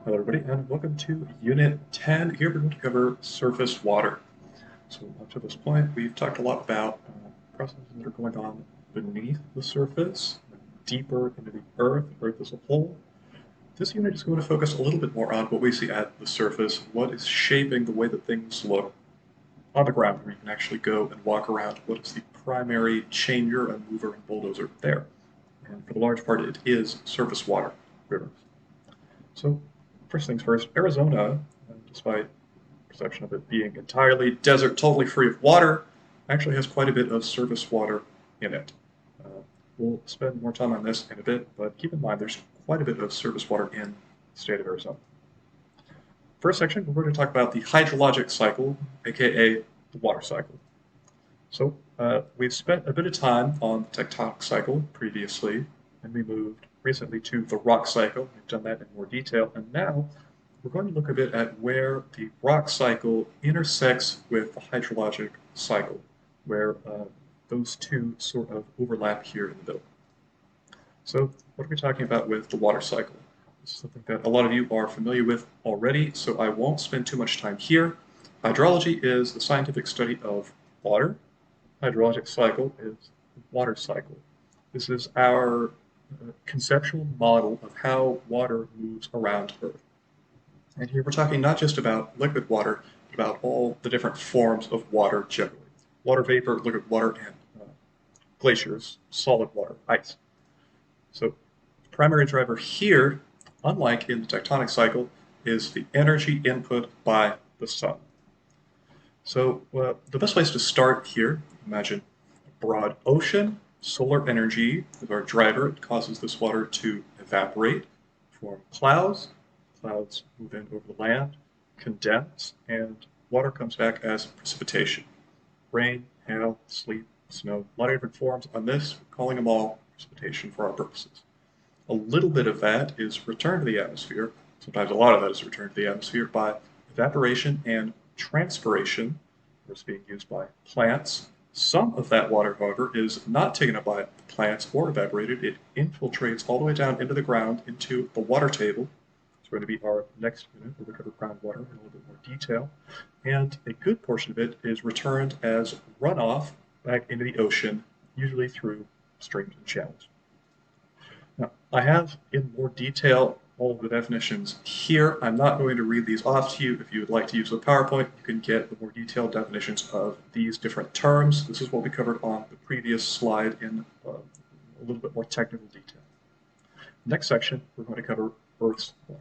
Hello everybody and welcome to Unit 10. Here we're going to cover surface water. So up to this point we've talked a lot about processes that are going on beneath the surface, deeper into the Earth as a whole. This unit is going to focus a little bit more on what we see at the surface, what is shaping the way that things look on the ground where you can actually go and walk around, what is the primary changer and mover and bulldozer there. And for the large part it is surface water, rivers. So first things first, Arizona, despite perception of it being entirely desert, totally free of water, actually has quite a bit of surface water in it. Uh, we'll spend more time on this in a bit, but keep in mind there's quite a bit of surface water in the state of Arizona. First section, we're going to talk about the hydrologic cycle, aka the water cycle. So we've spent a bit of time on the tectonic cycle previously, and we moved recently to the rock cycle. We've done that in more detail, and now we're going to look a bit at where the rock cycle intersects with the hydrologic cycle, where those two sort of overlap here in the middle. So what are we talking about with the water cycle? This is something that a lot of you are familiar with already, so I won't spend too much time here. Hydrology is the scientific study of water. Hydrologic cycle is the water cycle. This is our conceptual model of how water moves around Earth. And here we're talking not just about liquid water, but about all the different forms of water generally. Water vapor, liquid water, and glaciers, solid water, ice. So the primary driver here, unlike in the tectonic cycle, is the energy input by the sun. So the best place to start here, imagine a broad ocean, solar energy is our driver. It causes this water to evaporate, form clouds. Clouds move in over the land, condense, and water comes back as precipitation. Rain, hail, sleet, snow, a lot of different forms. On this, we're calling them all precipitation for our purposes. A little bit of that is returned to the atmosphere. Sometimes a lot of that is returned to the atmosphere by evaporation and transpiration, which is being used by plants. Some of that water, however, is not taken up by plants or evaporated. It infiltrates all the way down into the ground, into the water table. It's going to be our next unit. We'll cover groundwater in a little bit more detail. And a good portion of it is returned as runoff back into the ocean, usually through streams and channels. Now, I have in more detail all of the definitions here. I'm not going to read these off to you. If you would like to use the PowerPoint, you can get the more detailed definitions of these different terms. This is what we covered on the previous slide in a little bit more technical detail. Next section, we're going to cover Earth's water.